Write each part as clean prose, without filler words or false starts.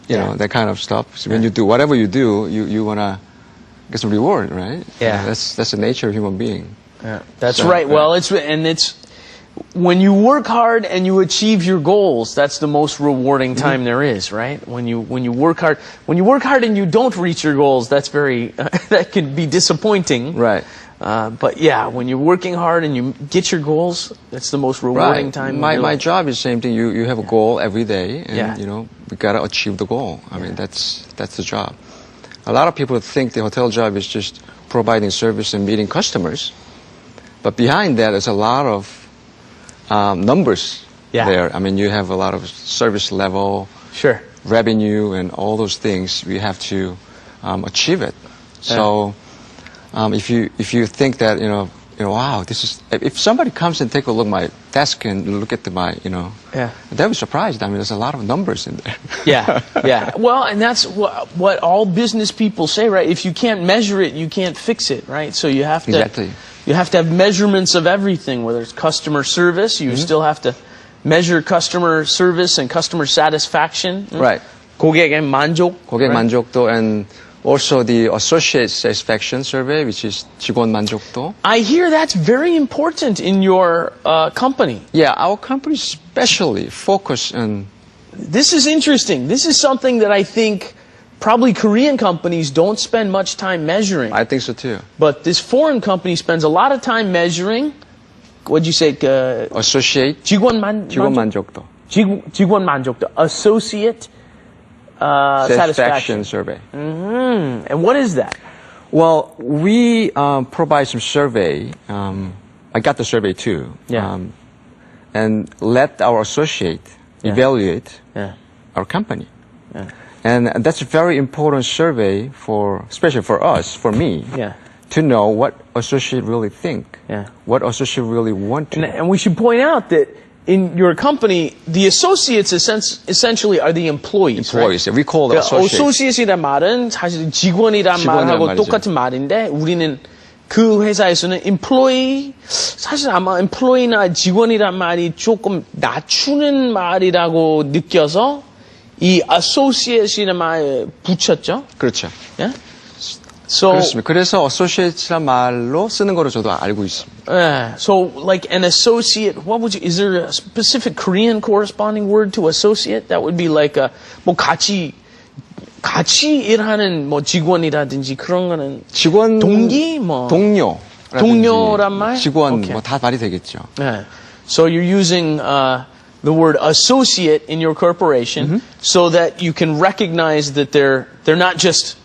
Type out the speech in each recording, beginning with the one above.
you know, that kind of stuff. So when you do whatever you do, you wanna get some reward, right? Yeah. That's the nature of human being. Yeah, that's right. Well, it's when you work hard and you achieve your goals, that's the most rewarding time there is, right? When you work hard, and you don't reach your goals, that's that can be disappointing. Right. But yeah, when you're working hard and you get your goals, that's the most rewarding time. My job is the same thing. You have a goal every day, and Yeah. you know we gotta achieve the goal. I mean that's the job. A lot of people think the hotel job is just providing service and meeting customers, but behind that is a lot of numbers there. I mean you have a lot of service level, Sure. revenue, and all those things. We have to achieve it. So. If you think that wow, this is, if somebody comes and take a look at my desk and look at they'll be surprised. I mean, there's a lot of numbers in there. Yeah. Well, and that's what all business people say, right? If you can't measure it, you can't fix it, right? So you have to you have to have measurements of everything, whether it's customer service, you still have to measure customer service and customer satisfaction. Right. 고객의 만족. 고객 만족도, and also the associate satisfaction survey, which is 직원 만족도. I hear that's very important in your company. Yeah, our company especially focus on. This is interesting. This is something that I think probably Korean companies don't spend much time measuring. I think so too. But this foreign company spends a lot of time measuring. What'd you say? Associate. 직원 만족도. 직원 만족도. Associate. Satisfaction survey. And what is that? Well, we provide some survey. I got the survey too. Yeah. And let our associate evaluate our company. Yeah. And that's a very important survey especially for us, for me, to know what associate really think, what associate really want to. And we should point out that in your company, the associates essentially are the employees. Employees. Right? We call them associates. Associates이란 말은 사실 직원이란 말하고 똑같은 말인데 우리는 그 회사에서는 employee, 사실 아마 employee나 직원이란 말이 조금 낮추는 말이라고 느껴서 이 associate이란 말 붙였죠. 그렇죠. Yeah? So, 그렇습니다. 그래서 associates란 말로 쓰는 거로 저도 알고 있습니다. Yeah. So, like an associate, is there a specific Korean corresponding word to associate? That would be like 같이 일하는 직원이라든지 그런 거는 직원, 동기 동료란 말? 직원 다 말이 되겠죠. Yeah. So you're using the word associate in your corporation so that you can recognize that they're not just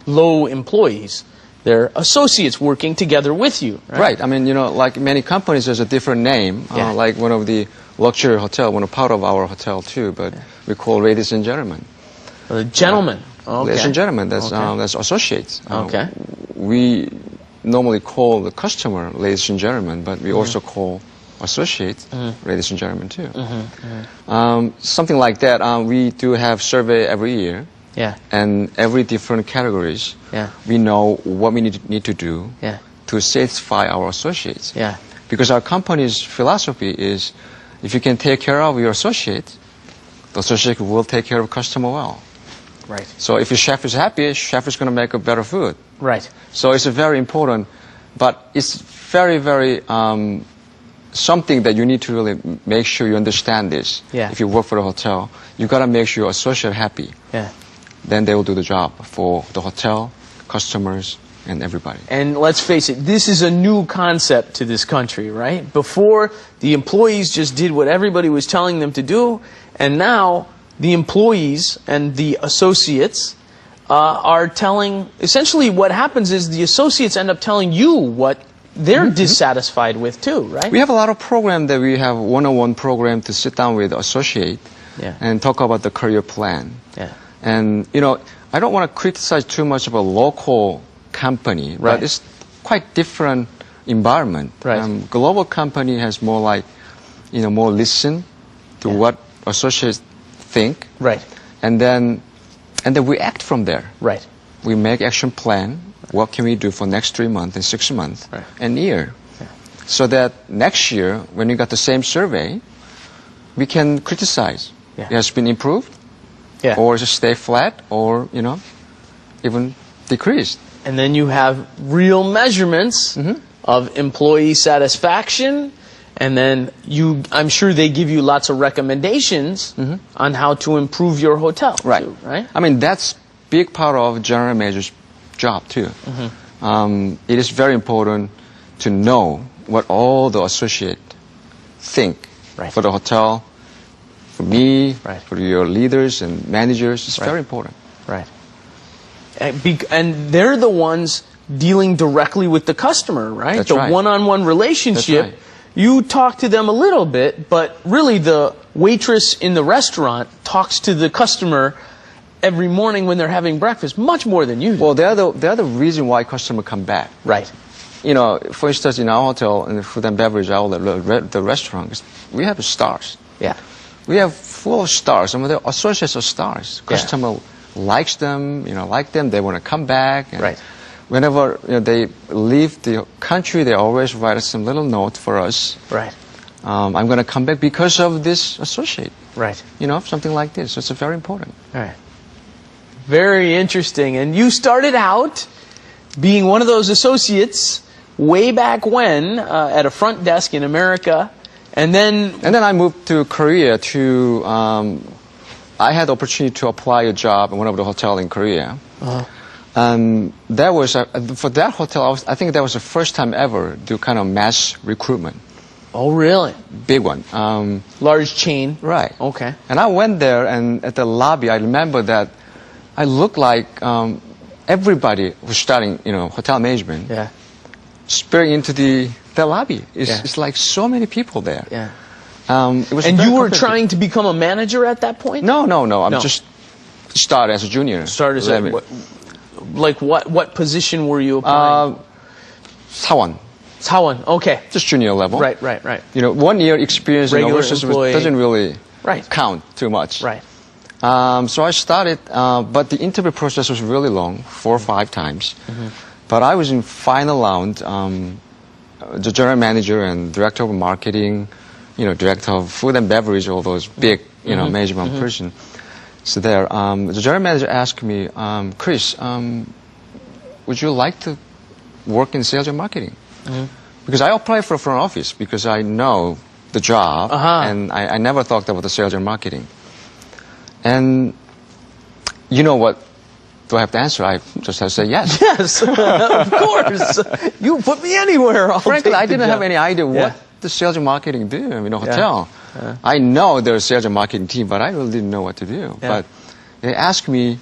low employees. They're associates working together with you. Right. I mean, like many companies, there's a different name. Like one of the luxury hotel, one part of our hotel too, but we call ladies and gentlemen. Gentlemen. Okay. Ladies and gentlemen, that's associates. Okay. We normally call the customer ladies and gentlemen, but we also call associates ladies and gentlemen too. Something like that. We do have survey every year. Yeah. And every different categories, we know what we need to do to satisfy our associates. Yeah. Because our company's philosophy is, if you can take care of your associate, the associate will take care of customer well. Right. So if your chef is happy, chef is going to make a better food. Right. So it's very important, but it's very, very something that you need to really make sure you understand this. Yeah. If you work for a hotel, you got to make sure your associate happy. Yeah. Then they will do the job for the hotel, customers, and everybody. And let's face it, this is a new concept to this country, right? Before, the employees just did what everybody was telling them to do, and now the employees and the associates are telling, essentially what happens is the associates end up telling you what they're dissatisfied with too, right? We have a lot of programs that we have one-on-one program to sit down with the associate and talk about the career plan. Yeah. And, I don't want to criticize too much of a local company, but it's quite different environment. Right. Global company has more like, more listen to what associates think. Right. And then we act from there. Right. We make action plan. What can we do for next 3 months and 6 months and year? Yeah. So that next year, when we got the same survey, we can criticize. Yeah. It has been improved. Yeah. or just stay flat, or even decrease. And then you have real measurements of employee satisfaction, and then I'm sure they give you lots of recommendations on how to improve your hotel. Right. Too, right? I mean, that's big part of general manager's job too. It is very important to know what all the associates think Right. for the hotel, for me, Right. for your leaders and managers. It's very important. Right. And they're the ones dealing directly with the customer, right? That's the right. one-on-one relationship. That's right. You talk to them a little bit, but really the waitress in the restaurant talks to the customer every morning when they're having breakfast, much more than you do. Well, they are the reason why customers come back. Right. For instance, in our hotel, in the food and beverage outlet, the restaurant, we have stars. Yeah. We have full of stars. Some of the associates are stars. Yeah. Customer likes them, they want to come back. And Right. Whenever they leave the country, they always write us some little note for us. Right. I'm going to come back because of this associate. Right. Something like this. So it's very important. Right. Very interesting. And you started out being one of those associates way back when at a front desk in America, and then I moved to Korea to. I had the opportunity to apply a job in one of the hotels in Korea. That was for that hotel. I think that was the first time ever do kind of mass recruitment. Oh, really? Big one. Large chain. Right. Okay. And I went there, and at the lobby, I remember that I looked like everybody who's studying, hotel management. Yeah. Sprang into the lobby. It's like so many people there. Yeah. It was And very you were competitive. trying to become a manager at that point? No. I'm No. just started as a junior. Started as Level. what position were you applying? 사원. Sawan. Okay. Just junior level. Right. 1 year experience in Regular overseas employee. doesn't really Right. count too much. Right. So I started, but the interview process was really long, 4 or 5 times. But I was in final round, the general manager and director of marketing, director of food and beverage, all those big, management person. So there, the general manager asked me, Chris, would you like to work in sales and marketing? Because I applied for front office because I know the job, and I never thought about the sales and marketing. And you know what? Do I have to answer? I just have to say yes. Yes, of course. You put me anywhere. Frankly, I didn't have any idea what Yeah. the sales and marketing do in a hotel. I know there's a sales and marketing team, but I really didn't know what to do. Yeah. But they asked me,